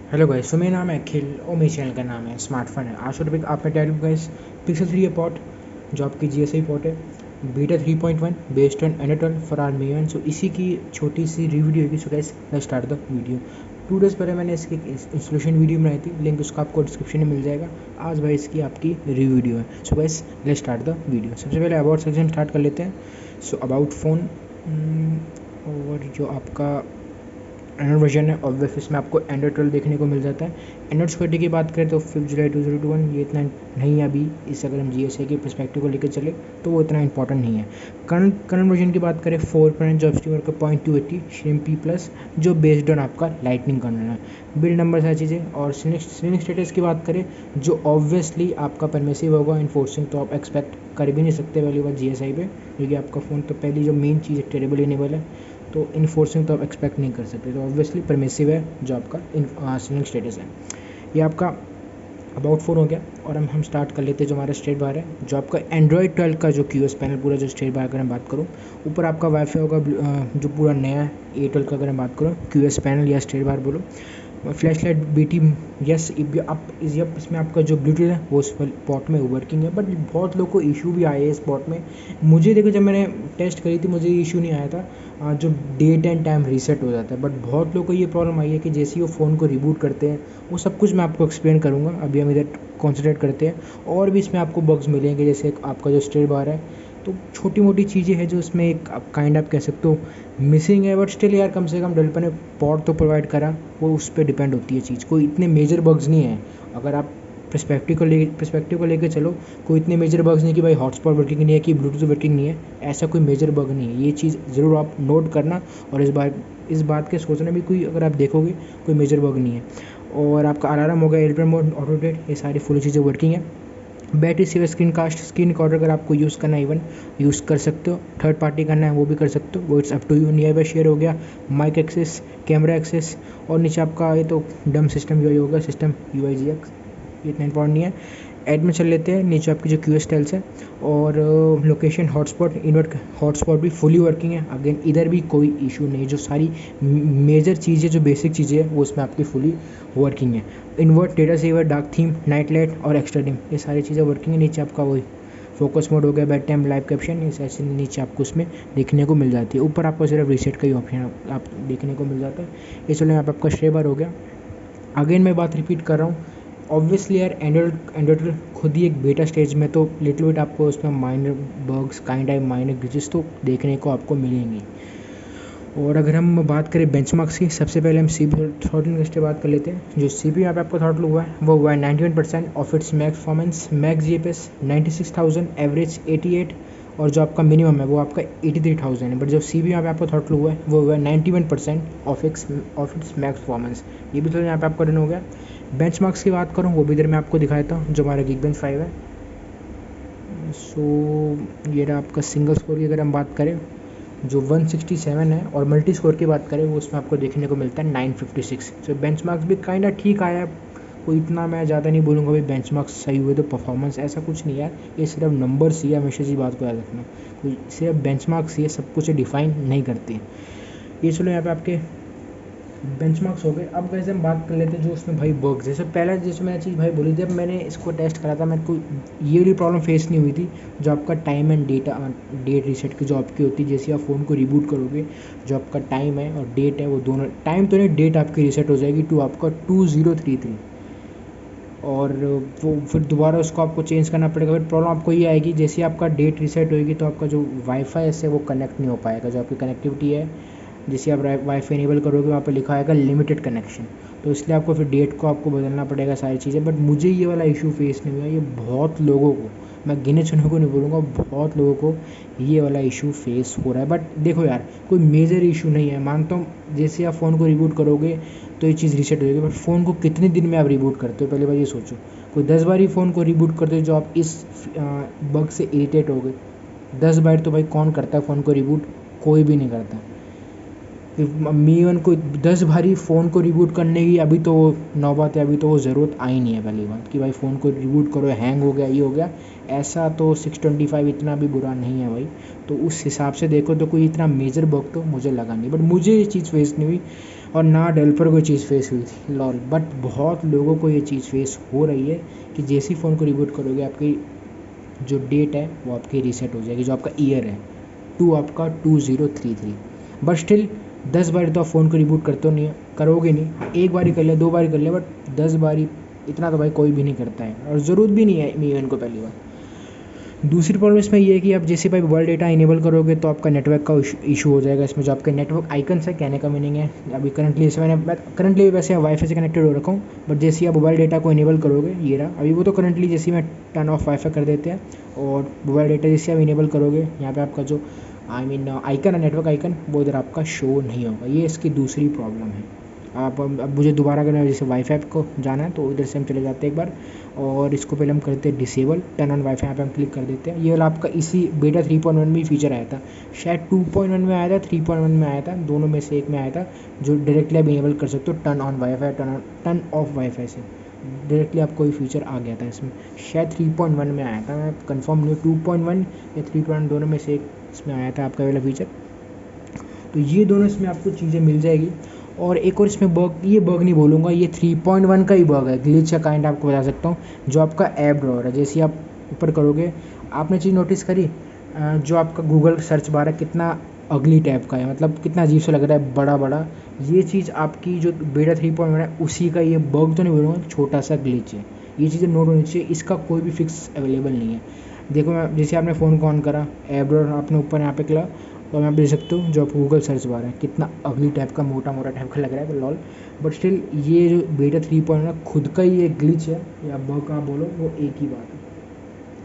Hello guys, तो मेरा नाम है अखिल और मेरे चैनल का नाम है स्मार्टफोन है। आज का टॉपिक आप में title guys Pixel 3 a port जो आपकी GSI पॉट है बीटा 3.1 बेस्ड ऑन एनाटोल फॉर आर मेवन। सो इसी की छोटी सी रिव्यू होगी। So guys let's start the video. 2 days पहले मैंने इसकी इंस्टॉलेशन वीडियो बनाई थी, लिंक उसका आपको डिस्क्रिप्शन में मिल जाएगा। आज भाई इसकी आपकी रिव्यू वीडियो है। सो guys let's start the video. सबसे पहले अबाउट सेक्शन स्टार्ट कर लेते हैं। सो अबाउट फ़ोन और जो आपका एंड्रॉइड वर्जन है ऑब्वियस इसमें आपको एंड्रॉइड 12 देखने को मिल जाता है। एंड्रॉइड सिक्योरिटी की बात करें तो 5 जुलाई 2021 ये इतना नहीं है अभी। इस अगर हम GSI के पर्सपेक्टिव को लेकर चले तो वो इतना इंपॉर्टेंट नहीं है। करंट वर्जन की बात करें 4 जो स्टीमर का 0.280 श्रिम्पी प्लस जो बेस्ड ऑन आपका लाइटनिंग कर्नल है। बिल्ड नंबर सारी चीज़ें और स्लिंग स्टेटस की बात करें जो ऑब्वियसली आपका परमिसिव होगा इन्फोर्सिंग, तो आप एक्सपेक्ट कर भी नहीं सकते पहली बार GSI पे, क्योंकि आपका फ़ोन तो पहली जो मेन चीज़ टेरेबल इनेबल है, तो इन्फोर्सिंग तो आप एक्सपेक्ट नहीं कर सकते। तो ऑब्वियसली परमिसिव है जो आपका स्लिंग स्टेटस है। ये आपका अबाउट फ़ोन हो गया। और हम स्टार्ट कर लेते हैं जो हमारा स्टेट बार है, जो आपका एंड्रॉयड 12 का जो QoS पैनल पूरा जो स्टेट बार अगर मैं बात करूँ, ऊपर आपका वाईफाई होगा जो पूरा नया है A12 का अगर मैं बात करूँ QoS पैनल या स्टेट बार बोलो। फ्लैश लाइट BT यस आप इसमें आपका जो ब्लूटूथ है वो उस पॉट में वर्किंग है, बट बहुत लोग को इशू भी आए इस पॉट में। मुझे देखो जब मैंने टेस्ट करी थी मुझे इशू नहीं आया था, जो डेट एंड टाइम रीसेट हो जाता है, बट बहुत लोगों को ये प्रॉब्लम आई है कि जैसे ही वो फ़ोन को रिबूट करते हैं वो सब कुछ मैं आपको एक्सप्लेन करूँगा। अभी हम इधर कॉन्सेंट्रेट करते हैं। और भी इसमें आपको बग्स मिलेंगे, जैसे आपका जो स्टेट बार है तो छोटी मोटी चीज़ें हैं जो इसमें एक आप काइंड आप कह सकते हो मिसिंग है, बट स्टिल यार कम से कम डेवलपर ने पॉट तो प्रोवाइड करा, वो उस पर डिपेंड होती है चीज़। कोई इतने मेजर बग्स नहीं है अगर आप पर्सपेक्टिव को लेकर चलो। कोई इतने मेजर बग्स नहीं कि भाई हॉटस्पॉट वर्किंग नहीं है कि ब्लूटूथ वर्किंग नहीं है, ऐसा कोई मेजर बग नहीं है। ये चीज़ ज़रूर आप नोट करना और इस बात के सोचना भी, कोई अगर आप देखोगे कोई मेजर बग नहीं है। और आपका अलार्म हो गया, एयरप्लेन मोड, ऑटो डेट, ये सारी फुल चीज़ें वर्किंग है। बैटरी सेवर, स्क्रीन रिकॉर्डर अगर आपको यूज़ करना है इवन यूज़ कर सकते हो, थर्ड पार्टी करना है वो भी कर सकते हो, वो it's up to you. Nearby share हो गया, माइक एक्सेस, कैमरा एक्सेस, और नीचे आपका ये तो डम सिस्टम UI होगा, सिस्टम UIGX, ये इतना इंपॉर्टेंट नहीं है। ऐड में चल लेते हैं। नीचे आपकी जो QoS टाइल्स है और लोकेशन, हॉटस्पॉट, इन्वर्ट हॉटस्पॉट भी फुली वर्किंग है। अगेन इधर भी कोई इशू नहीं, जो सारी मेजर चीज़ें जो बेसिक चीज़ें हैं वो इसमें आपकी फुली वर्किंग है। Invert, data saver, dark theme, night light और एक्स्ट्रा डिम, ये सारी चीज़ें वर्किंग है। नीचे आपका वही फोकस मोड हो गया, बेड टाइम, लाइव कैप्शन, ये ऐसे नीचे आपको उसमें देखने को मिल जाती है। ऊपर आपको सिर्फ रीसेट का ही ऑप्शन आप देखने को मिल जाता है। इसलिए यहाँ पर आपका स्टे बार हो गया। अगेन मैं बात रिपीट कर रहा हूँ, ऑब्वियसली यार एंड्रॉइड खुद ही एक बेटा स्टेज में, तो लिटिल बिट आपको उसमें minor bugs kind of minor glitches तो देखने को आपको मिलेंगी। और अगर हम बात करें बेंचमार्क्स की, सबसे पहले हम CPU थ्रॉटलिंग से बात कर लेते हैं। जो CPU यहाँ पे आपको थ्रॉटल हुआ है वो हुआ है 91% of its max performance, max GFS 96,000, average 88, और जो आपका मिनिमम है वो आपका 83,000 है। बट जो CPU यहाँ पे आपको थ्रॉटल हुआ है वो हुआ है 91% ऑफ इट्स मैक्स परफॉर्मेंस। ये भी तो यहाँ पे आपका रन हो गया। बेंचमार्क्स की बात करूँ वो भी इधर मैं आपको दिखाता हूँ, जो हमारा Geekbench 5 है। सो ये रहा आपका सिंगल स्कोर की अगर हम बात करें जो 167 है, और मल्टी स्कोर की बात करें वो उसमें आपको देखने को मिलता है 956। तो बेंचमार्क्स भी काइंड ऑफ ठीक आया है, कोई इतना मैं ज़्यादा नहीं बोलूँगा भाई बेंचमार्क्स सही हुए तो परफॉर्मेंस ऐसा कुछ नहीं है। ये सिर्फ नंबर्स ही है, हमेशा इसी बात को याद रखना, कोई सिर्फ बेंचमार्क्स ये सब कुछ डिफाइन नहीं करती। ये चलो यहाँ पे आपके बेंचमार्क्स हो गए। अब वैसे हम बात कर लेते हैं जो उसमें भाई बग्स, जैसे पहला जैसे मैंने चीज़ भाई बोली, जब मैंने इसको टेस्ट करा था मेरे को ये वाली प्रॉब्लम फेस नहीं हुई थी। जो आपका टाइम एंड डेट रीसेट की जो आपकी होती है, जैसे आप फ़ोन को रिबूट करोगे जो आपका टाइम है और डेट है वो दोनों, टाइम तो नहीं डेट आपकी रीसेट हो जाएगी टू आपका 2033, और वो फिर दोबारा उसको आपको चेंज करना पड़ेगा। फिर प्रॉब्लम आपको ये आएगी जैसे आपका डेट रीसेट होएगी तो आपका जो वाईफाई है वो कनेक्ट नहीं हो पाएगा, जो आपकी कनेक्टिविटी है जैसे आप वाईफाई इनेबल करोगे वहाँ पर लिखा आएगा लिमिटेड कनेक्शन, तो इसलिए आपको फिर डेट को आपको बदलना पड़ेगा सारी चीज़ें। बट मुझे ये वाला इशू फेस नहीं हुआ। ये बहुत लोगों को, मैं गिने चुने को नहीं बोलूँगा, बहुत लोगों को ये वाला इशू फेस हो रहा है। बट देखो यार कोई मेजर इशू नहीं है, मानता हूँ जैसे आप फ़ोन को रिबूट करोगे तो ये चीज़ रीसेट हो जाएगी, बट फ़ोन को कितने दिन में आप रिबूट करते हो, पहले बार ये सोचो। कोई 10 बार ही फ़ोन को रिबूट करते हो जो आप इस बग से इरिटेट हो गए। 10 बार तो भाई कौन करता है फ़ोन को रिबूट, कोई भी नहीं करता। मीवन को 10 बारी फ़ोन को रिबूट करने की अभी तो नौबत है, अभी तो वो ज़रूरत आई नहीं है पहली बात कि भाई फ़ोन को रिबूट करो, हैंग हो गया ये हो गया, ऐसा तो 625 इतना भी बुरा नहीं है भाई। तो उस हिसाब से देखो तो कोई इतना मेजर बग तो मुझे लगा नहीं, बट मुझे ये चीज़ फेस नहीं हुई। और ना डेवलपर को ये चीज़ फेस हुई थी लॉल, बट बहुत लोगों को ये चीज़ फेस हो रही है कि जैसे ही फ़ोन को रिबूट करोगे आपकी जो डेट है वो आपकी रीसेट हो जाएगी, जो आपका ईयर है टू आपका 2033। बट स्टिल 10 बार तो आप फ़ोन को रिबूट करते नहीं करोगे नहीं, एक बार ही कर लिया, 2 बार ही कर लिया, बट 10 बार इतना तो भाई कोई भी नहीं करता है, और ज़रूरत भी नहीं है इवन को पहली बार। दूसरी प्रॉब्लम इसमें ये है कि आप जैसे भाई वर्ल्ड डेटा इनेबल करोगे तो आपका नेटवर्क का इशू हो जाएगा इसमें, जो आपके नेटवर्क आइकन्स है, कहने का मीनिंग है अभी करंटली जैसे मैं करंटली वैसे वाईफाई से कनेक्टेड हो रखा हूँ, बट जैसे आप मोबाइल डेटा को इनेबल करोगे, ये रहा अभी वो तो करंटली जैसे मैं टर्न ऑफ वाईफाई कर देते हैं, और मोबाइल डेटा जैसे आप इनेबल करोगे यहाँ पे आपका जो आइकन है, नेटवर्क आइकन, वो इधर आपका शो नहीं होगा। ये इसकी दूसरी प्रॉब्लम है। आप अब मुझे दोबारा अगर जैसे वाईफाई को जाना है तो इधर से हम चले जाते हैं एक बार, और इसको पहले हम करते हैं डिसेबल, टर्न ऑन वाईफाई, यहाँ पे हम क्लिक कर देते हैं। ये वाला आपका इसी बेटा 3.1 में फीचर आया था, शायद 2.1 में आया था, 3.1 में आया था, दोनों में से एक में आया था, जो डायरेक्टली आप इनेबल कर सकते हो turn on wifi, turn off wifi से डायरेक्टली आपको ये फीचर आ गया था इसमें, शायद 3.1 में आया था, मैं कंफर्म नहीं, 2.1 या 3.1 दोनों में से एक इसमें आया था आपका वाला फीचर। तो ये दोनों इसमें आपको चीज़ें मिल जाएगी। और एक और इसमें बग, ये बग नहीं बोलूँगा, ये 3.1 का ही बग है, ग्लिच का काइंड आपको बता सकता हूँ, जो आपका ऐप ड्रॉअर है, जैसे आप ऊपर करोगे, आपने चीज़ नोटिस करी, जो आपका गूगल सर्च बार है कितना अगली टाइप का है, मतलब कितना अजीब सा लग रहा है, बड़ा बड़ा। ये चीज़ आपकी जो बेटा 3.1 है उसी का ये बग तो नहीं बोलूँगा, छोटा सा ग्लिच है, ये चीज़ें नोट होनी चाहिए, इसका कोई भी फिक्स अवेलेबल नहीं है। देखो मैं जैसे आपने फ़ोन को ऑन करा, ऐप ड्रॉअर आपने ऊपर यहाँ पे किया, तो मैं देख सकते हो जो आप गूगल सर्च बार है कितना अगली टाइप का मोटा मोटा टाइप का लग रहा है लॉल, बट स्टिल ये जो बेटा 3.1 खुद का ही एक ग्लिच है या बग आप बोलो, वो एक ही बात है,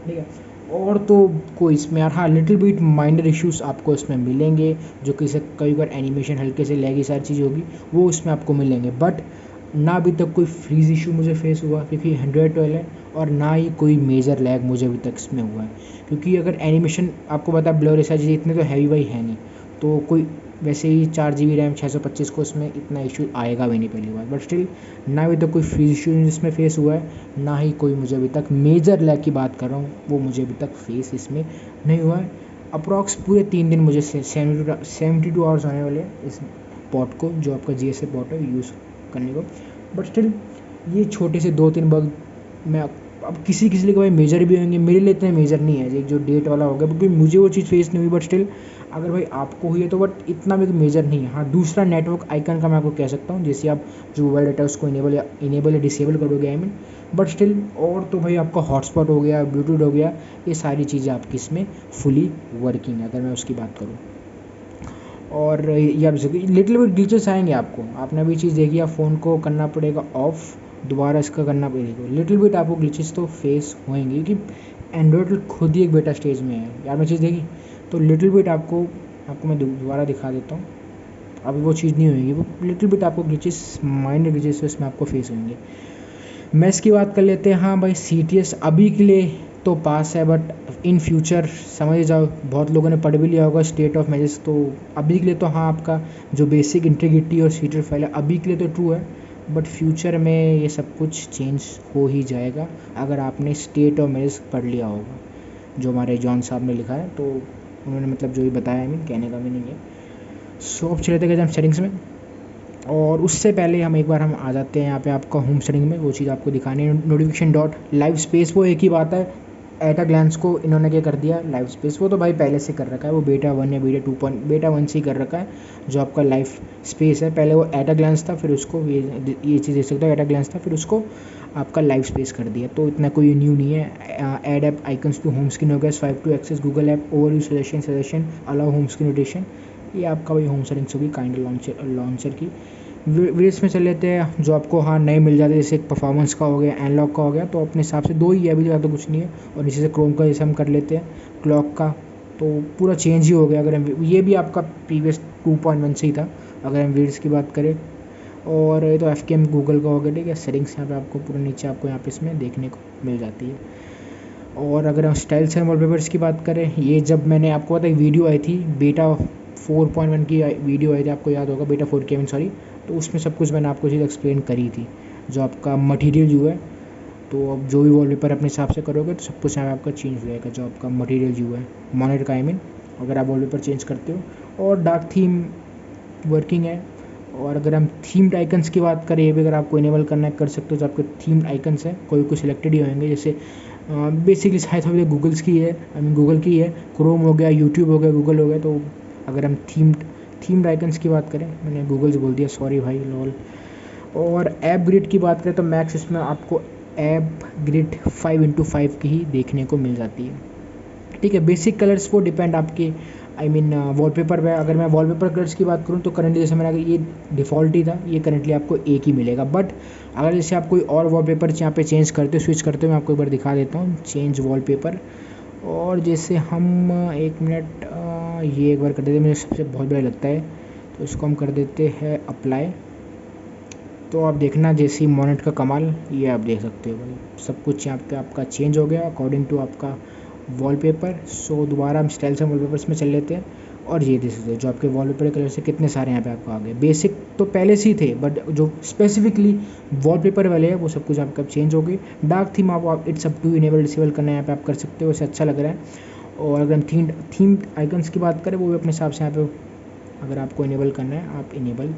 ठीक है। और तो कोई इसमें यार हाँ लिटिल बिट माइनर इश्यूज आपको इसमें मिलेंगे, जो कि से कई बार एनिमेशन हल्के से लैगी सारी चीज़ होगी, वो इसमें आपको मिलेंगे, बट ना अभी तक कोई फ्रीज इशू मुझे फेस हुआ क्योंकि 112 है, और ना ही कोई मेजर लैग मुझे अभी तक इसमें हुआ है, क्योंकि अगर एनिमेशन आपको पता है ब्लर ऐसा चीज़ इतने तो हैवी वाई है नहीं, तो कोई वैसे ही 4 GB रैम 625 को इसमें इतना इशू आएगा भी नहीं पहली बार, बट स्टिल ना अभी तक कोई फ्रीज इशू इसमें फेस हुआ है, ना ही कोई मुझे अभी तक मेजर लैग की बात कर रहा हूँ वो मुझे अभी तक फेस इसमें नहीं हुआ है। अप्रॉक्स पूरे 3 दिन मुझे 72 आवर्स आने वाले हैं इस पॉट को, जो आपका GSA पॉट है यूज़ करने को, बट स्टिल ये छोटे से 2-3 बग मैं अब किसी किसी लिए भाई मेजर भी होंगे, मेरे लिए इतने मेजर नहीं है, एक जो डेट वाला हो गया क्योंकि मुझे वो चीज़ फेस नहीं हुई, बट स्टिल अगर भाई आपको हुई है तो बट इतना भी मेजर नहीं है। हाँ दूसरा नेटवर्क आइकन का मैं आपको कह सकता हूँ, जैसे आप जो मोबाइल डेटा उसको इनेबल या डिसेबल करोगे आई मीन, बट स्टिल और तो भाई आपका हॉटस्पॉट हो गया, ब्लूटूथ हो गया, ये सारी चीज़ें आपकी इसमें फुली वर्किंग है अगर मैं उसकी बात करूँ। और ये आप लिटिल बिट ग्लिचेस आएंगे आपको, आपने अभी चीज़ देखी, आप फ़ोन को करना पड़ेगा ऑफ, दोबारा इसका करना पड़ेगा, लिटिल बिट आपको ग्लिचेस तो फेस होंगे क्योंकि एंड्रॉयड खुद ही एक बेटा स्टेज में है यार, मैं चीज़ देखी तो लिटिल बिट आपको मैं दोबारा दिखा देता हूँ, अभी वो चीज़ नहीं होगी, वो लिटिल बिट आपको ग्लिचेस माइनर ग्लिचेस इसमें आपको फेस होंगे। मैं इसकी बात कर लेते हैं, हाँ भाई CTS अभी के लिए तो पास है, बट इन फ्यूचर समझ जाओ, बहुत लोगों ने पढ़ भी लिया होगा स्टेट ऑफ मेजर्स, तो अभी के लिए तो हाँ आपका जो बेसिक इंटीग्रिटी और सीटर फाइल है अभी के लिए तो ट्रू है, बट फ्यूचर में ये सब कुछ चेंज हो ही जाएगा अगर आपने स्टेट ऑफ मेजर्स पढ़ लिया होगा, जो हमारे जॉन साहब ने लिखा है, तो उन्होंने मतलब जो भी बताया है, मीन कहने का भी नहीं है। सो अब चले थे हम सेटिंग्स में, और उससे पहले हम एक बार हम आ जाते हैं यहाँ पे आपका होम सेटिंग में, वो चीज़ आपको दिखानी है, नोटिफिकेशन डॉट लाइव स्पेस, वो एक ही बात है, एट अ ग्लांस को इन्होंने क्या कर दिया लाइव स्पेस, वो तो भाई पहले से कर रखा है, वो बेटा 1 या बेटा 1 से ही कर रखा है, जो आपका लाइव स्पेस है, पहले वो एट अ ग्लांस था, फिर उसको ये चीज़ देख सकते हो, एट अ ग्लांस था, फिर उसको आपका लाइव स्पेस कर दिया, तो इतना कोई न्यू नहीं है। Add app icons to home screen हो गया, swipe to access Google app, overview suggestion allow home screen rotation, ये आपका भाई होम सेटिंग्स होगी काइंड लॉन्चर की। वीडियोस में चल लेते हैं जो आपको हाँ नए मिल जाते हैं, जैसे परफॉर्मेंस का हो गया, एनलॉग का हो गया, तो अपने हिसाब से 2 ही है अभी, ज़्यादा कुछ नहीं है। और नीचे से क्रोम का जैसे हम कर लेते हैं, क्लॉक का तो पूरा चेंज ही हो गया, अगर हम ये भी आपका प्रीवियस 2.1 से ही था अगर हम वीडियोस की बात करें। और ये तो FKM गूगल का हो गया, ठीक है। सेटिंग्स यहाँ पे आपको पूरा नीचे आपको यहाँ पे इसमें देखने को मिल जाती है। और अगर हम स्टाइल्स एंड वॉलपेपर्स की बात करें, ये जब मैंने आपको पता एक वीडियो आई थी बेटा 4.1 की वीडियो आई थी, आपको याद होगा, बेटा 4 के सॉरी, तो उसमें सब कुछ मैंने आपको चीज़ एक्सप्लेन करी थी, जो आपका मटेरियल व्यू है, तो अब जो भी वॉलपेपर अपने हिसाब से करोगे तो सब कुछ यहाँ आपका चेंज हो जाएगा, जो आपका मटेरियल व्यू है मॉनिटर का आई मीन, अगर आप वॉलपेपर चेंज करते हो। और डार्क थीम वर्किंग है, और अगर हम थीम्ड आइकन्स की बात करें, ये भी अगर आपको इनेबल करना है कर सकते हो। जो आपके थीम्ड आइकन्स हैं कोई कोई सिलेक्टेड ही होंगे, जैसे बेसिकली शायद हम गूगल्स की है, आई मीन गूगल की है, क्रोम हो गया, यूट्यूब हो गया, गूगल हो गया। तो अगर हम थीम्ड आइकन्स की बात करें, मैंने गूगल से बोल दिया, सॉरी भाई, लॉल। और ऐप ग्रिड की बात करें तो मैक्स इसमें आपको ऐप ग्रिड 5x5 की ही देखने को मिल जाती है। ठीक है, बेसिक कलर्स वो डिपेंड आपके आई मीन वॉलपेपर पे। अगर मैं वॉलपेपर कलर्स की बात करूँ तो करंटली जैसे मैंने ये डिफ़ॉल्ट ही था, ये करंटली आपको एक ही मिलेगा। बट अगर जैसे आप कोई और वॉलपेपर यहाँ पे चेंज करते हो, स्विच करते हो, मैं आपको एक बार दिखा देता हूँ चेंज वॉलपेपर। और जैसे हम एक मिनट ये एक बार कर देते हैं, मुझे सबसे बहुत बड़ा लगता है, तो इसको हम कर देते हैं अप्लाई। तो आप देखना जैसे ही मोनेट का कमाल, ये आप देख सकते हो भाई, सब कुछ यहाँ पे आपका चेंज हो गया अकॉर्डिंग टू आपका वॉलपेपर। सो दोबारा हम स्टाइल्स एंड वॉलपेपर्स में चल लेते हैं, और ये देख सकते हो जो आपके वॉलपेपर कलर से कितने सारे यहाँ पे आपको आ गए। बेसिक तो पहले से ही थे, बट जो स्पेसिफिकली वॉलपेपर वाले हैं वो सब कुछ आपका चेंज हो गई। डार्क थीम आप it's up to enable disable करना है, यहाँ पे आप कर सकते हो, वैसे अच्छा लग रहा है। और अगर हम थीम्ड आइकन्स की बात करें, वो भी अपने हिसाब से यहाँ पे अगर आपको इनेबल करना है आप इनेबल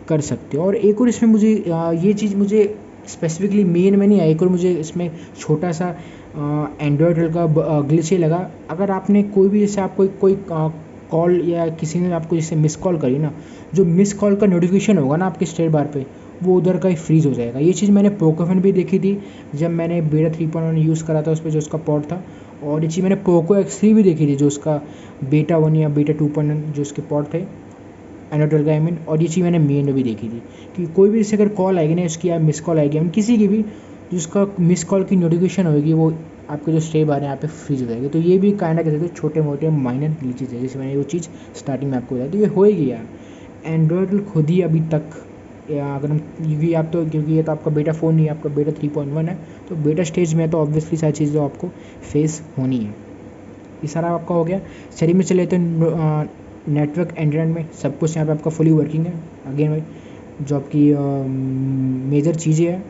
कर सकते हो। और एक और इसमें मुझे ये चीज़ मुझे स्पेसिफिकली मेन में नहीं आई, एक और मुझे इसमें छोटा सा एंड्रॉयड का ग्लिच ही लगा। अगर आपने कोई भी जैसे आप कोई कॉल या किसी ने आपको जैसे मिस कॉल करी ना, जो मिस कॉल का नोटिफिकेशन होगा ना आपके स्टेट बार पे, वो उधर का ही फ्रीज हो जाएगा। ये चीज़ मैंने पोको में भी देखी थी जब मैंने बेटा 3.1 यूज़ करा था, उस पर जो उसका पोर्ट था। और ये चीज़ मैंने पोको X3 भी देखी थी, जो उसका बेटा 1 या बेटा 2.1 जो उसके पोर्ट थे एनाटोल का, आई मीन। और ये चीज़ मैंने मेन में भी देखी थी कि कोई भी जैसे अगर कॉल आएगी ना उसकी, या मिस कॉल आएगी, हम किसी की भी, जिसका मिस कॉल की नोटिफिकेशन होगी, वो आपके जो स्टे बार है यहाँ पे फ्रीज हो जाएगी। तो ये भी काइंड कह सकते हैं छोटे मोटे माइनर ग्लिचेस है, जैसे मैंने वो चीज़ स्टार्टिंग में आपको बताया। तो ये होएगी यार, एंड्रॉयड खुद ही अभी तक, या अगर हम क्योंकि आप तो क्योंकि ये तो आपका बेटा फ़ोन नहीं है, आपका बेटा 3.1 है, तो बेटा स्टेज में तो ऑब्वियसली सारी चीज़ें आपको फेस होनी है। ये सारा आपका हो गया। सेटिंग में चले तो नेटवर्क एंड्रॉयड में सब कुछ यहाँ पे आपका फुली वर्किंग है। अगेन भाई जो आपकी मेजर चीज़ें हैं,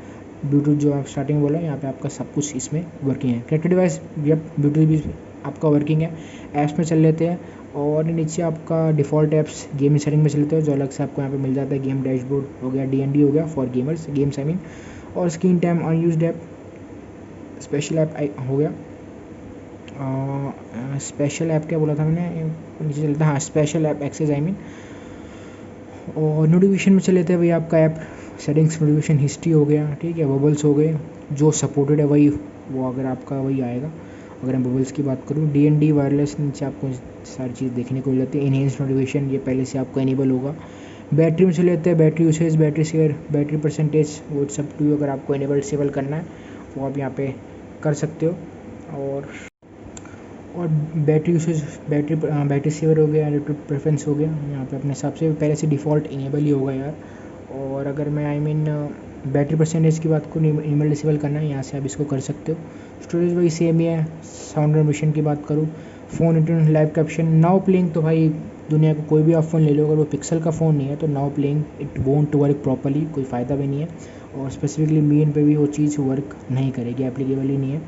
ब्लूटूथ जो आप स्टार्टिंग में बोला, यहाँ पे आपका सब कुछ इसमें वर्किंग है। कनेक्टेड डिवाइस ब्लूटूथ भी आपका वर्किंग है। ऐप्स में चल लेते हैं, और नीचे आपका डिफ़ॉल्ट ऐप्स गेमिंग सेटिंग में चल लेते हैं, जो अलग से आपको यहाँ पे मिल जाता है। गेम डैशबोर्ड हो गया, DND हो गया for gamers, games I mean. और screen time, unused app, special app हो गया। स्पेशल ऐप क्या बोला था मैंने, नीचे चलता है, हाँ special app access I mean. और नोटिफिकेशन में चले लेते हैं भाई आपका ऐप सेटिंग्स, नोटिफिकेशन हिस्ट्री हो गया, ठीक है, बबल्स हो गए, जो सपोर्टेड है वही वो अगर आपका वही आएगा। अगर मैं बबल्स की बात करूँ, DND वायरलेस, नीचे आपको सारी चीज़ देखने को मिल जाती है। इनहेंस नोटिफिकेशन ये पहले से आपका इनेबल होगा। बैटरी में चले लेते हैं, battery usage, battery share, battery percentage, वो सब टू अगर आपको इनेबल डिसेबल करना है वो आप यहाँ पे कर सकते हो। और बैटरी यूसेज, बैटरी सेवर हो गया, इलेक्ट्रिक प्रेफरेंस हो गया, यहाँ पे अपने हिसाब से पहले से डिफ़ॉल्ट इनेबल ही होगा यार। और अगर मैं आई मीन बैटरी परसेंटेज की बात करूँ, इनेबल डिसेबल करना है, यहाँ से आप इसको कर सकते हो। स्टोरेज भाई सेम ही है। साउंड एमिशन की बात करूँ, phone internet live caption, now playing, तो भाई दुनिया को कोई भी आप फ़ोन ले लो, अगर वो पिक्सल का फ़ोन नहीं है तो now playing it won't work properly, कोई फ़ायदा भी नहीं है। और स्पेसिफिकली मीन पे भी वो चीज़ वर्क नहीं करेगी, एप्लीकेबल ही नहीं है।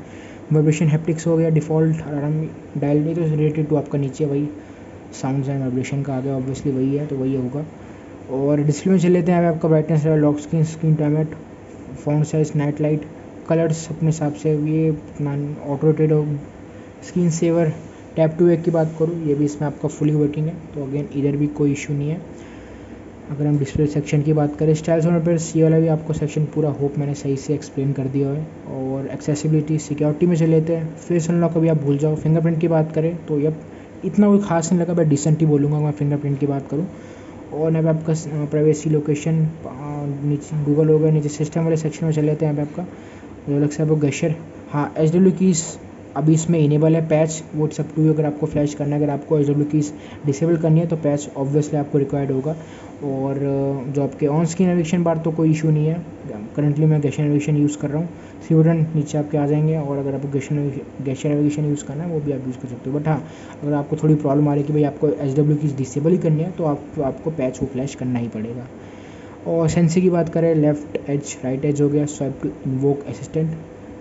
वाइब्रेशन हैप्टिक्स हो गया, डिफ़ॉल्ट अलार्म डायल नहीं, तो रिलेटेड टू आपका नीचे वही साउंड्स एंड वाइब्रेशन का आ गया, ऑब्वियसली वही है तो वही होगा। और डिस्प्ले में चल लेते हैं, आपका ब्राइटनेस है, lock screen, screen timeout, font size, night light, colours अपने हिसाब से, ये ऑटो रोटेट हो, स्क्रीन सेवर, टैप टू एक की बात करूँ, ये भी इसमें आपका फुली वर्किंग है, तो अगेन इधर भी कोई इशू नहीं है। अगर हम डिस्प्ले सेक्शन की बात करें, स्टाइल्स और पर सी वाला भी आपको सेक्शन पूरा होप मैंने सही से एक्सप्लेन कर दिया है। और एक्सेसिबिलिटी, सिक्योरिटी में चले लेते हैं, फेस अनलॉक कभी आप भूल जाओ। फिंगरप्रिंट की बात करें तो यप इतना कोई खास नहीं लगा, मैं डिसेंट ही बोलूँगा मैं फिंगरप्रिंट की बात करूँ। और यहाँ पे आपका प्राइवेसी, लोकेशन, नीचे गूगल हो गया, नीचे सिस्टम वाले सेक्शन में चले लेते हैं। यहाँ पे आपका जो अलग से आपको गैशर, हाँ HW कीज़ अभी इसमें इनेबल है। पैच वो सब टू अगर आपको फ्लैश करना है, अगर आपको HW कीज़ डिसेबल करनी है तो पैच ऑब्वियसली आपको रिक्वायर्ड होगा। और जो आपके ऑन स्क्रीन नेविगेशन बार तो कोई इशू नहीं है, करंटली मैं गैशर नेविगेशन यूज़ कर रहा हूँ। सी बटन नीचे आपके आ जाएंगे, और अगर आपको गैशर नेविगेशन यूज़ करना है वो भी आप यूज़ कर सकते हो। बट हाँ, अगर आपको थोड़ी प्रॉब्लम आ रही है कि भाई आपको HW कीज़ डिसेबल ही करनी है, तो आपको पैच को फ्लैश करना ही पड़ेगा। और सेंसी की बात करें, लेफ्ट एज राइट एज हो गया, स्वाइप टू इन्वोक असिस्टेंट,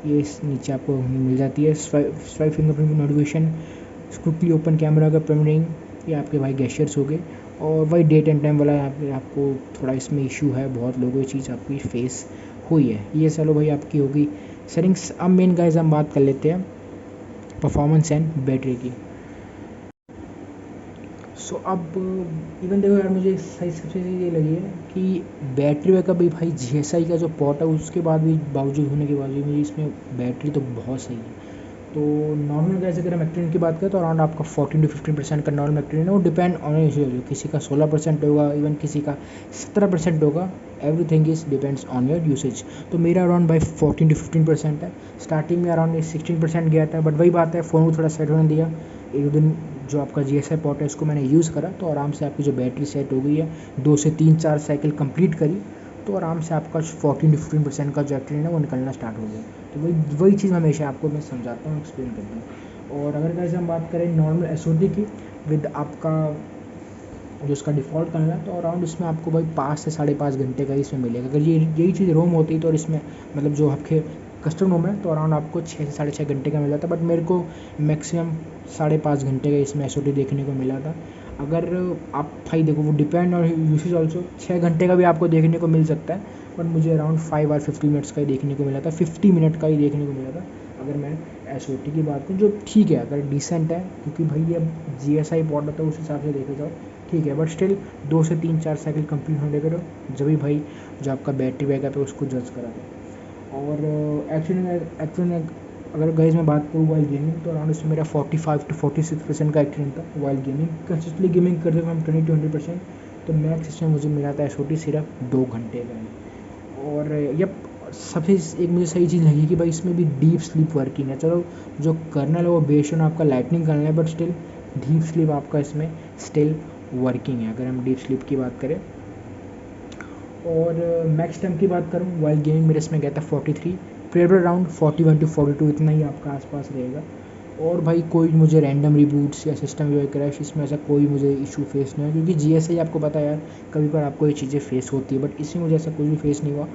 ये नीचे आपको मिल जाती है। Swipe fingerprint notification, quickly open camera का पेमरिंग, ये आपके भाई गैशर्स हो गए। और वही डेट एंड टाइम वाला यहाँ पे आपको थोड़ा इसमें इशू है, बहुत लोगों ये चीज़ आपकी फेस हुई है। ये चलो भाई आपकी होगी सेटिंग्स। अब मेन गाइस हम बात कर लेते हैं परफॉर्मेंस एंड बैटरी की। सो अब इवन देखो यार, मुझे सही सबसे चीज़ ये लगी है कि बैटरी बैकअप भी भाई GSI का जो पोर्ट है उसके बाद भी बावजूद होने के बावजूद भी इसमें बैटरी तो बहुत सही है। तो नॉर्मल गैस अगर हम एक्टेरिन की बात करें तो अराउंड आपका 14 to 15% का नॉर्मल एक्टेरिन है। वो डिपेंड ऑन यूसेज, किसी का 16% होगा, इवन किसी का 17% होगा। Everything is depends on your usage. तो मेरा अराउंड भाई 14 to 15% है। स्टार्टिंग में अराउंड 16% गया था, बट वही बात है फ़ोन को थोड़ा सेट होने दिया। एक दो दिन जो आपका GSI पोर्ट है उसको मैंने यूज़ करा तो आराम से आपकी जो बैटरी सेट हो गई है, 2 से 3-4 साइकिल कंप्लीट करी तो आराम से आपका 14 to 15% का जो एक्टेरिन है वो निकलना स्टार्ट हो गया। तो वही चीज़ हमेशा आपको मैं समझाता हूँ, एक्सप्लेन करता हूँ। और अगर कैसे हम बात करें नॉर्मल SOD की विद आपका जो उसका डिफ़ॉल्ट करना है तो अराउंड इसमें आपको भाई 5 से 5.5 घंटे का ही इसमें मिलेगा। अगर ये यही चीज़ रोम होती तो और इसमें मतलब जो आपके कस्टम रोम है तो अराउंड आपको 6 से 6.5 घंटे का मिल जाता, बट मेरे को मैक्सिमम 5.5 घंटे का इसमें SOD देखने को मिला था। अगर आप भाई देखो वो डिपेंड और यूसेज ऑल्सो 6 घंटे का भी आपको देखने को मिल सकता है, बट मुझे अराउंड 5 और 50 मिनट्स का ही देखने को मिला था, 50 मिनट का ही देखने को मिला था अगर मैं SOD की बात करूँ, जो ठीक है अगर डिसेंट है, क्योंकि भाई ये GSI पोर्ट होता है उस हिसाब से देखा जाओ ठीक है, बट स्टिल 2 से 3-4 साइकिल कंप्लीट होने करो जब भी भाई जो आपका बैटरी बैकअप है उसको जज करा दो। और एक्चुअली अगर गाइस मैं बात करूँ वाइल गेमिंग तो अराउंड इसमें मेरा 45 to 46% का एक्टेरिन था। वाइल गेमिंग कंसिस्टेंटली गेमिंग करते हुए हम 20 to 100%, तो मैक्स इसमें मुझे मिला था SOD सिर्फ 2 घंटे का है। और यप सबसे एक मुझे सही चीज़ लगी कि भाई इसमें भी डीप स्लीप वर्किंग है। चलो जो कर्नल है वो बेस्ड ऑन आपका लाइटनिंग कर्नल है, बट स्टिल डीप स्लीप आपका इसमें स्टिल वर्किंग है अगर हम डीप स्लीप की बात करें। और मैक्स टाइम की बात करूँ वाइल गेमिंग मेरे इसमें गया था 43, प्रेफर अराउंड 41 to 42 इतना ही आपका आसपास रहेगा। और भाई कोई मुझे रैंडम रिबूट्स या सिस्टम जो है क्रैश इसमें ऐसा कोई मुझे इशू फेस नहीं है, क्योंकि GSI आपको पता है यार कभी बार आपको ये चीज़ें फेस होती है, बट इसमें मुझे ऐसा कोई भी फेस नहीं हुआ।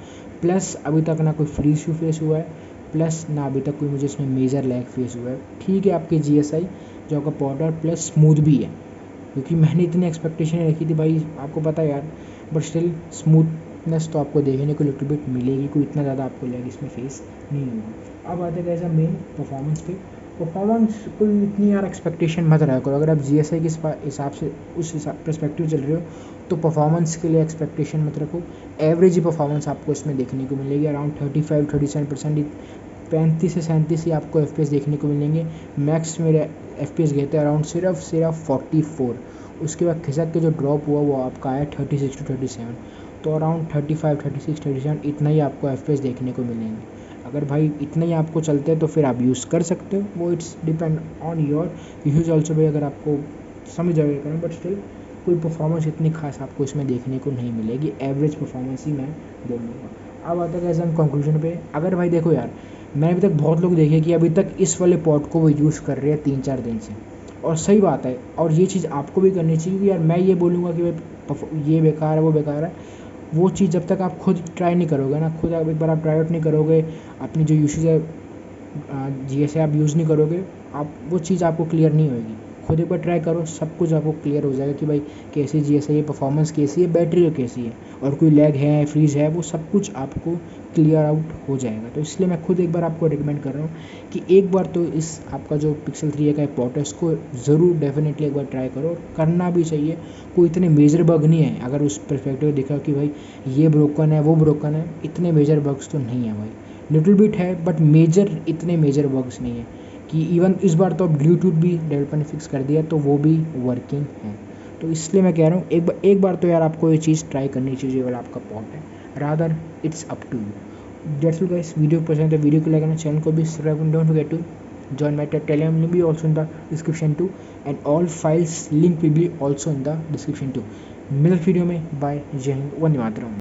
प्लस अभी तक ना कोई फ्री इशू फेस हुआ है, प्लस ना अभी तक कोई मुझे इसमें मेजर लैग फेस हुआ है। ठीक है आपके GSI जो आपका पाउडर प्लस स्मूथ भी है, क्योंकि मैंने इतनी एक्सपेक्टेशन रखी थी भाई आपको पता है यार, बट स्टिल स्मूथनेस तो आपको देखने को लिटिल बिट मिलेगी, कोई इतना ज़्यादा आपको लैग इसमें फेस नहीं होगा। अब आते कैसा मेन परफॉर्मेंस पे। परफॉर्मेंस कोई इतनी यार एक्सपेक्टेशन मत रखा करो, अगर आप GSI के हिसाब से उस हिसाब पर्सपेक्टिव चल रहे हो तो परफॉर्मेंस के लिए एक्सपेक्टेशन मत रखो। एवरेज ही परफॉर्मेंस आपको इसमें देखने को मिलेगी, अराउंड 35-37%, 35 से 37 ही आपको FPS देखने को मिलेंगे। मैक्स मेरे FPS गए थे अराउंड सिर्फ 44, उसके बाद खिसक के जो ड्रॉप हुआ वो आपका आया 36 to 37, तो अराउंड 35, 36, 37 इतना ही आपको FPS देखने को मिलेंगे। अगर भाई इतना ही आपको चलते हैं तो फिर आप यूज़ कर सकते हो, वो it's depend on your use also भाई, अगर आपको समझ आएगा करें, बट स्टिल कोई परफॉर्मेंस इतनी खास आपको इसमें देखने को नहीं मिलेगी, एवरेज परफॉर्मेंस ही मैं बोलूँगा। अब आता है कैसे हम कंक्लूजन पे। अगर भाई देखो यार मैंने अभी तक बहुत लोग देखे कि अभी तक इस वाले पॉट को वो यूज़ कर रहे हैं 3-4 दिन से, और सही बात है, और ये चीज़ आपको भी करनी चाहिए कि यार मैं ये बोलूँगा कि भाई ये बेकार है वो बेकार है, वो चीज़ जब तक आप खुद ट्राई नहीं करोगे ना, खुद आप एक बार आप ट्राई आउट नहीं करोगे, अपनी जो यूसेज है GSI आप यूज़ नहीं करोगे, आप वो चीज़ आपको क्लियर नहीं होगी। खुद एक बार ट्राई करो, सब कुछ आपको क्लियर हो जाएगा कि भाई कैसी GSI है, परफॉर्मेंस कैसी है, बैटरी कैसी है, और कोई लैग है फ्रीज है, वो सब कुछ आपको क्लियर आउट हो जाएगा। तो इसलिए मैं खुद एक बार आपको रिकमेंड कर रहा हूँ कि एक बार तो इस आपका जो Pixel 3a का एक पॉट है इसको ज़रूर डेफिनेटली एक बार ट्राई करो, और करना भी चाहिए। कोई इतने मेजर बग नहीं है, अगर उस परस्पेक्टिव देखा कि भाई ये ब्रोकन है वो ब्रोकन है, इतने मेजर बग्स तो नहीं है भाई, लिटिल बिट है बट मेजर इतने मेजर बग्स नहीं है कि इवन इस बार तो अब ब्लूटूथ भी डेवलपर ने फिक्स कर दिया तो वो भी वर्किंग है। तो इसलिए मैं कह रहा हूँ एक बार तो यार आपको ये चीज़ ट्राई करनी चाहिए वाला आपका पॉट है, rather it's up to you. That's all guys, video पसंद है वीडियो को लाइक करना, चैनल को भी subscribe, don't forget to join my telegram link be also in the description too, and all files link will be also in the description too। मिलते video में, bye, जय हिंद, वंदे मातरम।